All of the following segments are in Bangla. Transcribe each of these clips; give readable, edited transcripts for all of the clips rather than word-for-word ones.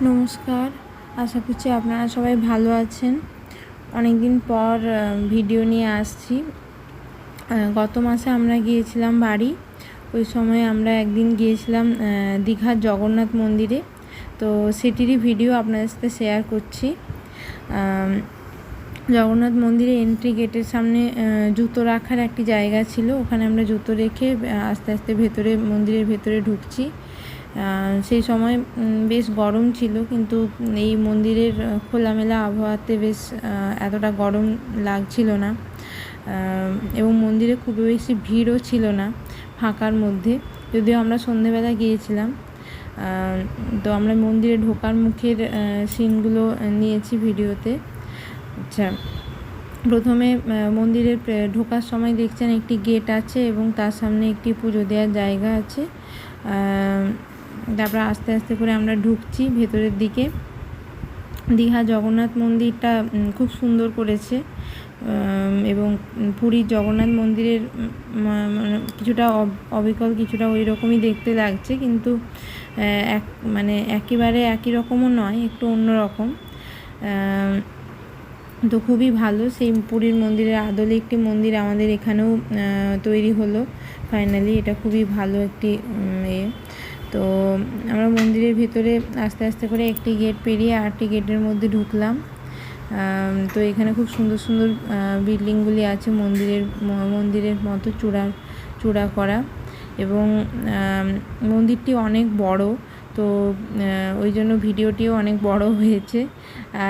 নমস্কার, আশা করছি আপনারা সবাই ভালো আছেন। অনেক দিন পর ভিডিও নিয়ে আসছি। গত মাসে আমরা গিয়েছিলাম বাড়ি। ওই সময় আমরা একদিন গিয়েছিলাম দীঘার জগন্নাথ মন্দিরে। তো সেটিরই ভিডিও আপনাদের সাথে শেয়ার করছি। জগন্নাথ মন্দিরে এন্ট্রি গেটের সামনে জুতো রাখার একটি জায়গা ছিল। ওখানে আমরা জুতো রেখে আস্তে আস্তে মন্দিরের ভেতরে ঢুকছি। সেই সময় বেশ গরম ছিল, কিন্তু এই মন্দিরের খোলামেলা আবহাওয়াতে বেশ এতটা গরম লাগছিল না, এবং মন্দিরে খুব বেশি ভিড়ও ছিল না ফাঁকার মধ্যে, যদিও আমরা সন্ধেবেলা গিয়েছিলাম। তো আমরা মন্দিরে ঢোকার মুখের সিনগুলো নিয়েছি ভিডিওতে। আচ্ছা, প্রথমে মন্দিরের ঢোকার সময় দেখছেন একটি গেট আছে এবং তার সামনে একটি পুজো দেওয়ার জায়গা আছে। তারপর আস্তে আস্তে করে আমরা ঢুকছি ভেতরের দিকে। দীঘা জগন্নাথ মন্দিরটা খুব সুন্দর করেছে, এবং পুরীর জগন্নাথ মন্দিরের কিছুটা অবিকল কিছুটা ওই রকমই দেখতে লাগছে, কিন্তু একেবারে একই রকমও নয়, একটু অন্য রকম। তো খুবই ভালো। সেই পুরীর মন্দিরের আদলে একটি মন্দির আমাদের এখানেও তৈরি হলো ফাইনালি। এটা খুবই ভালো একটি তো আমরা মন্দিরের ভিতরে আস্তে আস্তে করে একটি গেট পেরিয়ে আরেকটি গেটের মধ্যে ঢুকলাম। তো এখানে খুব সুন্দর সুন্দর বিল্ডিংগুলি আছে মন্দিরের মতো চূড়া করা, এবং মন্দিরটি অনেক বড়। তো ওই জন্য ভিডিওটিও অনেক বড় হয়েছে।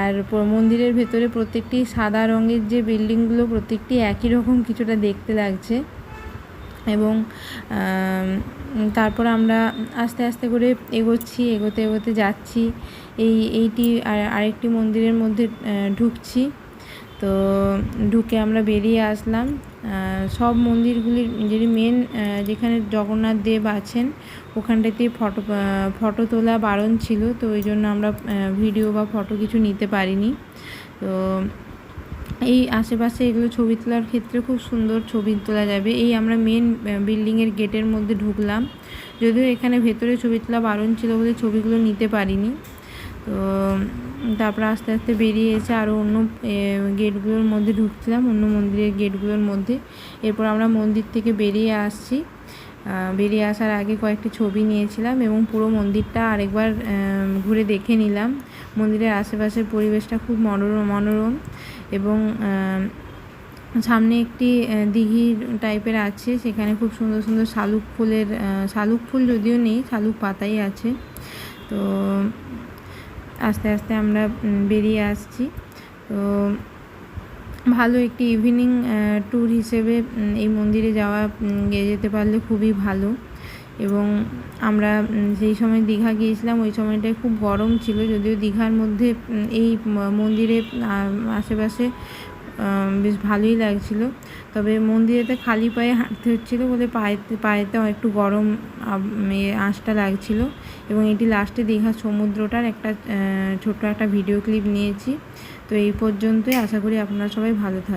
আর মন্দিরের ভেতরে প্রত্যেকটি সাদা রঙের যে বিল্ডিংগুলো, প্রত্যেকটি একই রকম কিছুটা দেখতে লাগছে। এবং তারপর আমরা আস্তে আস্তে করে এগোতে যাচ্ছি। এইটি আরেকটি মন্দিরের মধ্যে ঢুকছি। তো ঢুকে আমরা বেরিয়ে আসলাম। সব মন্দিরগুলির মেন যেখানে জগন্নাথ দেব আছেন ওখানটাতেই ফটো তোলা বারণ ছিল, তো ওই জন্য আমরা ভিডিও বা ফটো কিছু নিতে পারিনি। তো এই আশেপাশে এগুলো ছবি তোলার ক্ষেত্রে খুব সুন্দর ছবি তোলা যাবে। এই আমরা মেন বিল্ডিংয়ের গেটের মধ্যে ঢুকলাম, যদিও এখানে ভেতরে ছবি তোলা বারণ ছিল বলে ছবিগুলো নিতে পারিনি। তো তারপর আস্তে আস্তে বেরিয়ে এসে আরও অন্য গেটগুলোর মধ্যে ঢুকছিলাম, অন্য মন্দিরের গেটগুলোর মধ্যে। এরপর আমরা মন্দির থেকে বেরিয়ে আসছি। বেরিয়ে আসার আগে কয়েকটি ছবি নিয়েছিলাম এবং পুরো মন্দিরটা আরেকবার ঘুরে দেখে নিলাম। মন্দিরের আশেপাশের পরিবেশটা খুব মনোরম, এবং সামনে একটি দিঘি টাইপের আছে, সেখানে খুব সুন্দর সুন্দর শালুক ফুল যদিও নেই, শালুক পাতাই আছে। তো আস্তে আস্তে আমরা বেরিয়ে আসছি। তো ভালো একটি ইভিনিং ট্যুর হিসেবে এই মন্দিরে যেতে পারলে খুবই ভালো। এবং আমরা যেই সময় দীঘা গিয়েছিলাম ওই সময়টায় খুব গরম ছিল, যদিও দীঘার মধ্যে এই মন্দিরে আশেপাশে বেশ ভালোই লাগছিল। তবে মন্দিরেতে খালি পায়ে হাঁটতে হচ্ছিলো বলে পায়েতে একটু গরম আঁচটা লাগছিল। এবং এটি লাস্টে দীঘার সমুদ্রটার ছোট্ট একটা ভিডিও ক্লিপ নিয়েছি। তো এই পর্যন্তই। আশা করি আপনারা সবাই ভালো থাকবেন।